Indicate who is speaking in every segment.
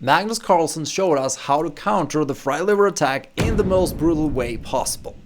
Speaker 1: Magnus Carlsen showed us how to counter the fried liver attack in the most brutal way possible.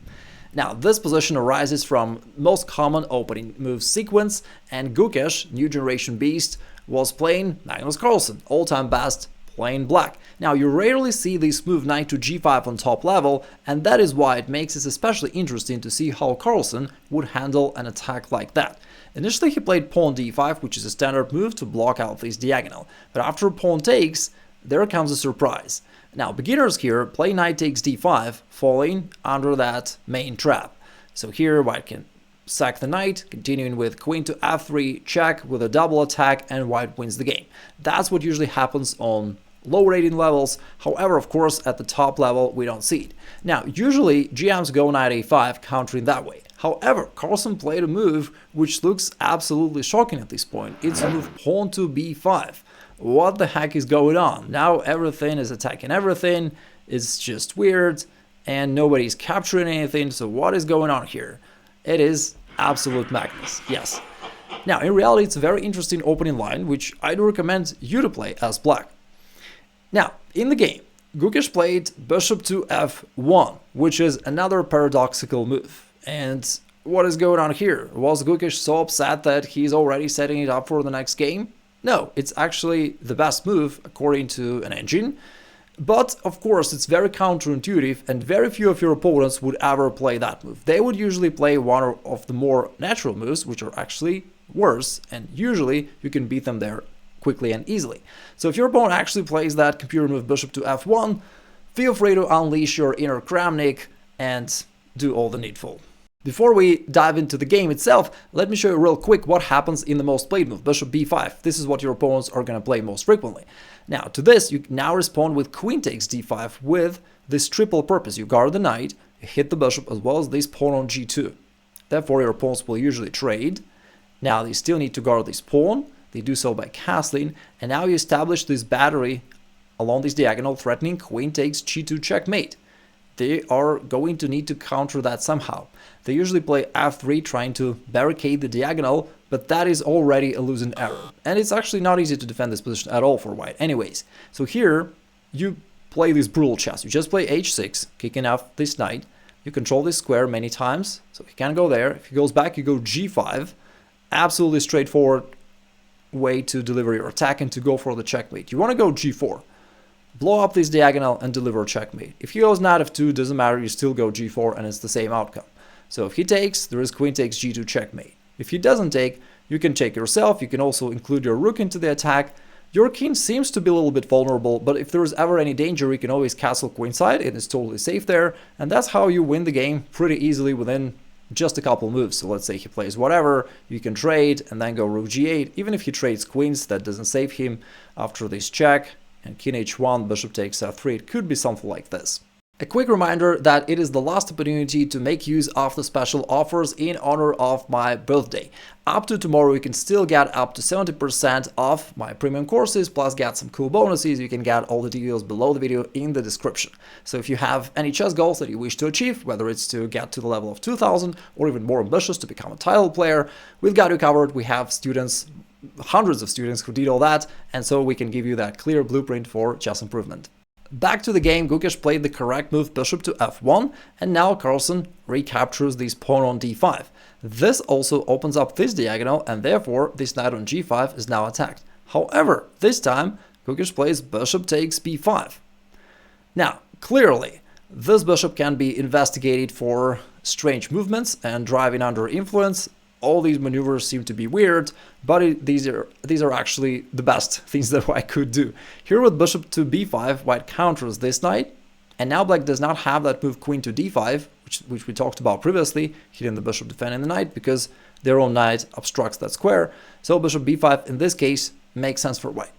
Speaker 1: Now, this position arises from most common opening move sequence, and Gukesh, new generation beast, was playing Magnus Carlsen, all-time best, plain black. Now, you rarely see this move knight to g5 on top level, and that is why it makes it especially interesting to see how Carlsen would handle an attack like that. Initially, he played pawn d5, which is a standard move to block out this diagonal, but after pawn takes, there comes a surprise. Now, beginners here play knight takes d5, falling under that main trap. So here white can sack the knight, continuing with queen to f3 check with a double attack, and white wins the game. That's what usually happens on low rating levels. However, of course, at the top level, we don't see it. Now, usually GMs go knight a5, countering that way. However, Carlsen played a move which looks absolutely shocking at this point. It's a move pawn to b5. What the heck is going on? Now everything is attacking everything, it's just weird, and nobody's capturing anything, so what is going on here? It is absolute madness, yes. Now, in reality, it's a very interesting opening line, which I do recommend you to play as black. Now, in the game, Gukesh played bishop to f1, which is another paradoxical move. And what is going on here? Was Gukesh so upset that he's already setting it up for the next game? No, it's actually the best move according to an engine, but of course it's very counterintuitive and very few of your opponents would ever play that move. They would usually play one of the more natural moves, which are actually worse, and usually you can beat them there quickly and easily. So if your opponent actually plays that computer move bishop to f1, feel free to unleash your inner Kramnik and do all the needful. Before we dive into the game itself, let me show you real quick what happens in the most played move, bishop b5. This is what your opponents are going to play most frequently. Now, to this, you now respond with queen takes d5 with this triple purpose. You guard the knight, you hit the bishop, as well as this pawn on g2. Therefore, your opponents will usually trade. Now, they still need to guard this pawn. They do so by castling, and now you establish this battery along this diagonal, threatening queen takes g2 checkmate. They are going to need to counter that somehow. They usually play f3 trying to barricade the diagonal, but that is already a losing error. And it's actually not easy to defend this position at all for white anyways. So here you play this brutal chess. You just play h6, kicking off this knight. You control this square many times, so he can't go there. If he goes back, you go g5. Absolutely straightforward way to deliver your attack and to go for the checkmate. You want to go g4. Blow up this diagonal and deliver a checkmate. If he goes knight f2, doesn't matter, you still go g4 and it's the same outcome. So if he takes, there is queen takes g2 checkmate. If he doesn't take, you can take yourself, you can also include your rook into the attack. Your king seems to be a little bit vulnerable, but if there is ever any danger, you can always castle queenside, it is totally safe there, and that's how you win the game pretty easily within just a couple moves. So let's say he plays whatever, you can trade and then go rook g8. Even if he trades queens, that doesn't save him after this check. And king h1, bishop takes f3, it could be something like this. A quick reminder that it is the last opportunity to make use of the special offers in honor of my birthday. Up to tomorrow, you can still get up to 70% off my premium courses, plus get some cool bonuses. You can get all the details below the video in the description. So if you have any chess goals that you wish to achieve, whether it's to get to the level of 2000 or even more ambitious to become a title player, we've got you covered. We have students, hundreds of students who did all that, and so we can give you that clear blueprint for chess improvement. Back to the game, Gukesh played the correct move bishop to f1, and now Carlsen recaptures this pawn on d5. This also opens up this diagonal, and therefore this knight on g5 is now attacked. However, this time Gukesh plays bishop takes b5. Now, clearly, this bishop can be investigated for strange movements and driving under influence. All these maneuvers seem to be weird, but these are actually the best things that white could do. Here with bishop to b5, white counters this knight, and now black does not have that move queen to d5, which we talked about previously, hitting the bishop defending the knight, because their own knight obstructs that square. So bishop b5 in this case makes sense for white.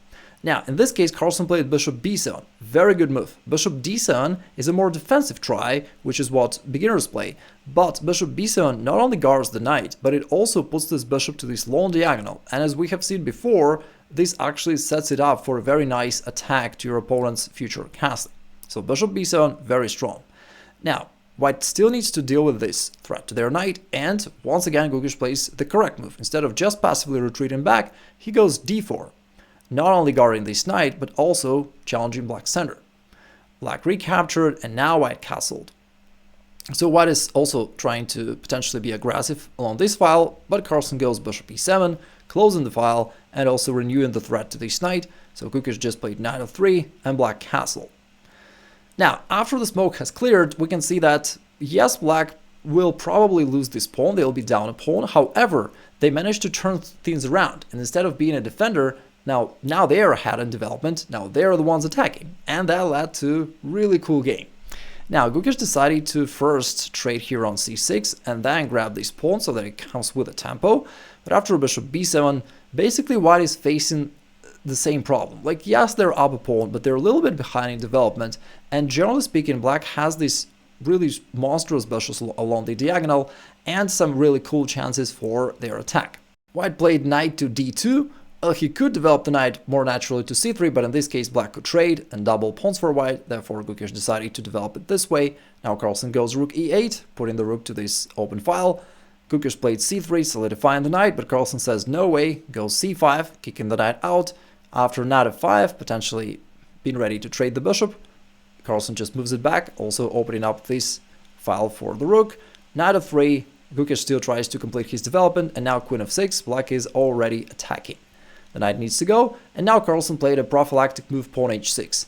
Speaker 1: Now, in this case, Carlsen played bishop b7. Very good move. Bishop d7 is a more defensive try, which is what beginners play. But bishop b7 not only guards the knight, but it also puts this bishop to this long diagonal. And as we have seen before, this actually sets it up for a very nice attack to your opponent's future castling. So bishop b7, very strong. Now, white still needs to deal with this threat to their knight, and once again, Gukesh plays the correct move. Instead of just passively retreating back, he goes d4. not only guarding this knight, but also challenging black's center. Black recaptured, and now white castled. So white is also trying to potentially be aggressive along this file, but Carlsen goes bishop e7, closing the file, and also renewing the threat to this knight. So Gukesh just played knight f3, and black castled. Now, after the smoke has cleared, we can see that, yes, black will probably lose this pawn, they'll be down a pawn. However, they managed to turn things around, and instead of being a defender, now they are ahead in development, now they are the ones attacking, and that led to a really cool game. Now, Gukesh decided to first trade here on c6 and then grab this pawn so that it comes with a tempo. But after bishop b7, basically white is facing the same problem. Like, yes, they're up a pawn, but they're a little bit behind in development. And generally speaking, black has these really monstrous bishops along the diagonal and some really cool chances for their attack. White played knight to d2. He could develop the knight more naturally to c3, but in this case black could trade and double pawns for white, therefore Gukesh decided to develop it this way. Now Carlsen goes rook e8, putting the rook to this open file. Gukesh played c3, solidifying the knight, but Carlsen says no way, goes c5, kicking the knight out. After knight f5, potentially being ready to trade the bishop, Carlsen just moves it back, also opening up this file for the rook. Knight f3, Gukesh still tries to complete his development, and now queen f6, black is already attacking. The knight needs to go, and now Carlsen played a prophylactic move pawn h6.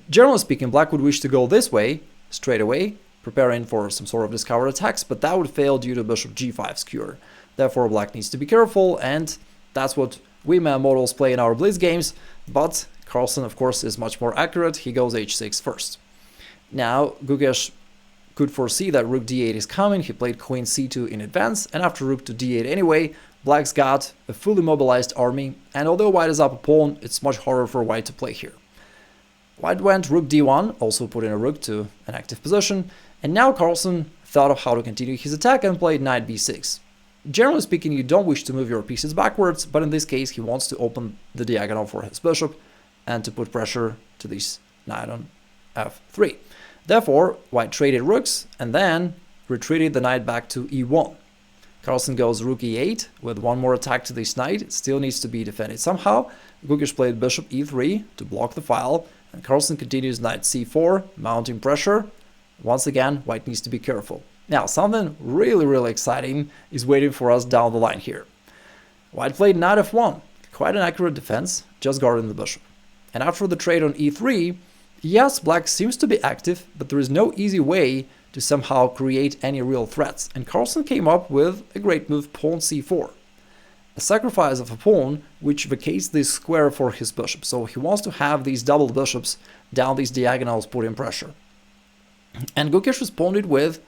Speaker 1: Generally speaking, black would wish to go this way, straight away, preparing for some sort of discovered attacks, but that would fail due to bishop g5 skewer. Therefore, black needs to be careful, and that's what we man models play in our blitz games, but Carlsen, of course, is much more accurate. He goes h6 first. Now, Gukesh could foresee that rook d8 is coming. He played queen c2 in advance, and after rook to d8 anyway, black's got a fully mobilized army, and although white is up a pawn, it's much harder for white to play here. White went rook d1, also putting a rook to an active position, and now Carlsen thought of how to continue his attack and played knight b6. Generally speaking, you don't wish to move your pieces backwards, but in this case he wants to open the diagonal for his bishop and to put pressure to this knight on f3. Therefore, white traded rooks and then retreated the knight back to e1. Carlsen goes rook e8 with one more attack to this knight. It still needs to be defended somehow. Gukesh played bishop e3 to block the file, and Carlsen continues knight c4, mounting pressure. Once again, white needs to be careful. Now, something really exciting is waiting for us down the line here. White played knight f1, quite an accurate defense, just guarding the bishop. And after the trade on e3, yes, black seems to be active, but there is no easy way to somehow create any real threats, and Carlsen came up with a great move, pawn c4. A sacrifice of a pawn which vacates this square for his bishop, so he wants to have these double bishops down these diagonals putting pressure. And Gukesh responded with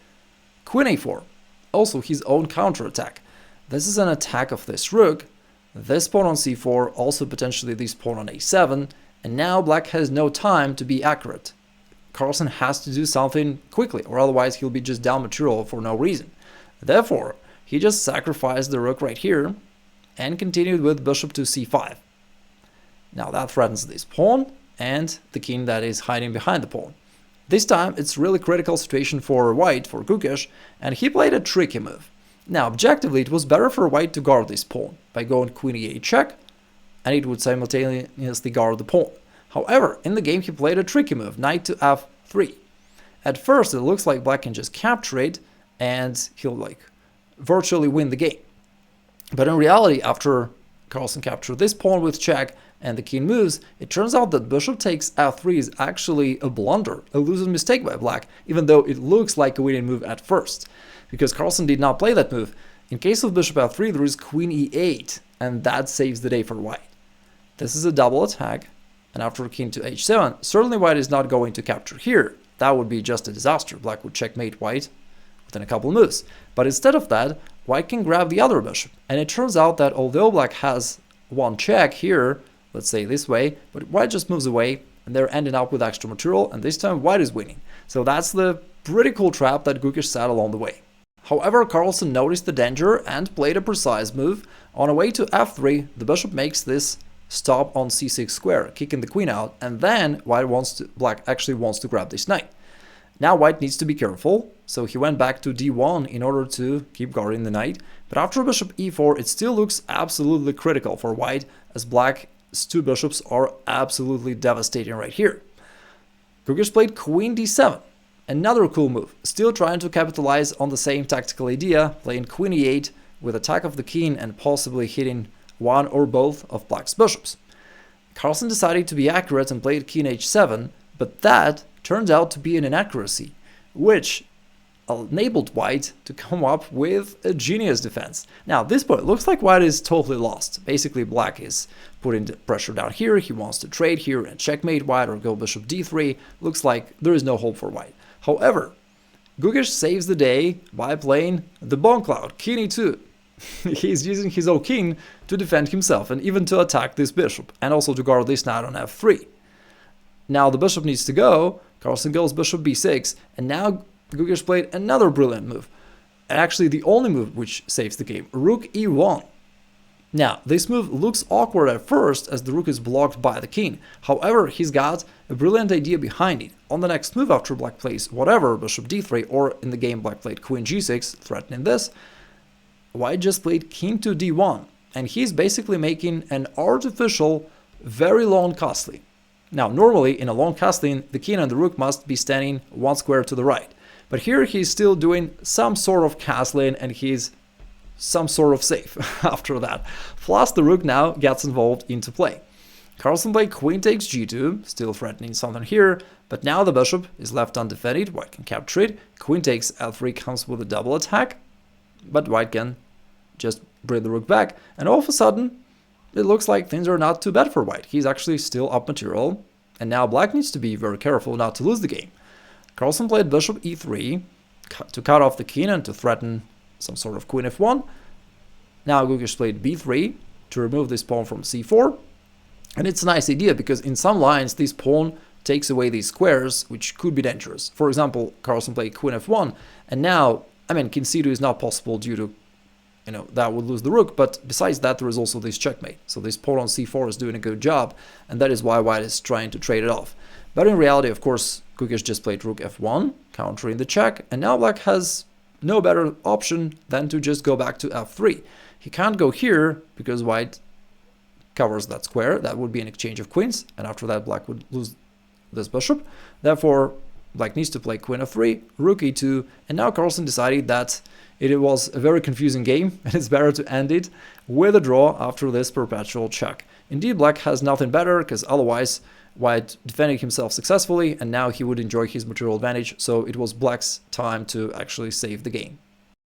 Speaker 1: queen a4, also his own counterattack. This is an attack of this rook, this pawn on c4, also potentially this pawn on a7, and now black has no time to be accurate. Carlsen has to do something quickly, or otherwise he'll be just down material for no reason. Therefore, he just sacrificed the rook right here and continued with bishop to c5. Now that threatens this pawn and the king that is hiding behind the pawn. This time it's really critical situation for white, for Gukesh, and he played a tricky move. Now objectively it was better for white to guard this pawn by going queen e8 check, and it would simultaneously guard the pawn. However, in the game he played a tricky move, knight to f3. At first it looks like black can just capture it and he'll virtually win the game. But in reality, after Carlsen captured this pawn with check and the king moves, it turns out that bishop takes f3 is actually a blunder, a losing mistake by black, even though it looks like a winning move at first, because Carlsen did not play that move. In case of bishop f3, there is queen e8, and that saves the day for white. This is a double attack. And after king to h7, certainly white is not going to capture here. That would be just a disaster. Black would checkmate white within a couple of moves. But instead of that, white can grab the other bishop. And it turns out that although black has one check here, let's say this way, but white just moves away and they're ending up with extra material, and this time white is winning. So that's the pretty cool trap that Gukesh set along the way. However, Carlsen noticed the danger and played a precise move. On a way to f3, the bishop makes this stop on c6 square, kicking the queen out, and then black actually wants to grab this knight. Now white needs to be careful, so he went back to d1 in order to keep guarding the knight, but after bishop e4 it still looks absolutely critical for white, as black Black's 2 bishops are absolutely devastating right here. Gukesh played queen d7. Another cool move, still trying to capitalize on the same tactical idea, playing queen e8 with attack of the king and possibly hitting one or both of Black's bishops. Carlsen decided to be accurate and played king h7, but that turned out to be an inaccuracy, which enabled White to come up with a genius defense. Now, at this point, looks like White is totally lost. Basically, Black is putting the pressure down here. He wants to trade here and checkmate White or go bishop d3. Looks like there is no hope for White. However, Gukesh saves the day by playing the bomb cloud, king e2. He's using his own king to defend himself and even to attack this bishop, and also to guard this knight on f3. Now the bishop needs to go. Carlsen goes bishop b6, and now Gukesh played another brilliant move. Actually, the only move which saves the game, Rook e1. Now, this move looks awkward at first as the rook is blocked by the king. However, he's got a brilliant idea behind it. On the next move after Black plays whatever, bishop d3, or in the game Black played queen g6, threatening this, White just played king to d1, and he's basically making an artificial, very long castling. Now, normally in a long castling, the king and the rook must be standing one square to the right. But here he's still doing some sort of castling, and he's some sort of safe after that. Plus, the rook now gets involved into play. Carlsen played queen takes g2, still threatening something here, but now the bishop is left undefended. White can capture it. Queen takes l3 comes with a double attack, but White can just bring the rook back, and all of a sudden it looks like things are not too bad for White. He's actually still up material, and now Black needs to be very careful not to lose the game. Carlsen played bishop e3 to cut off the king and to threaten some sort of queen f1. Now Gukesh played b3 to remove this pawn from c4, and it's a nice idea because in some lines this pawn takes away these squares, which could be dangerous. For example, Carlsen played queen f1, and now, king c2 is not possible due to, that would lose the rook, but besides that there is also this checkmate. So this pawn on c4 is doing a good job, and that is why White is trying to trade it off. But in reality, of course, Gukesh just played rook f1, countering the check, and now Black has no better option than to just go back to f3. He can't go here because White covers that square. That would be an exchange of queens, and after that Black would lose this bishop. Therefore, Black needs to play queen f3, rook e2, and now Carlsen decided that it was a very confusing game, and it's better to end it with a draw after this perpetual check. Indeed, Black has nothing better, because otherwise White defended himself successfully, and now he would enjoy his material advantage, so it was Black's time to actually save the game.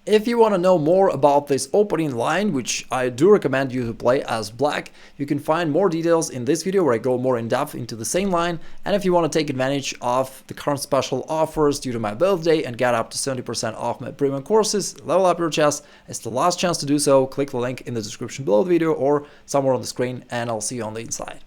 Speaker 1: If you want to know more about this opening line, which I do recommend you to play as Black, you can find more details in this video where I go more in depth into the same line. And if you want to take advantage of the current special offers due to my birthday and get up to 70% off my premium courses, level up your chess, it's the last chance to do so. Click the link in the description below the video or somewhere on the screen, and I'll see you on the inside.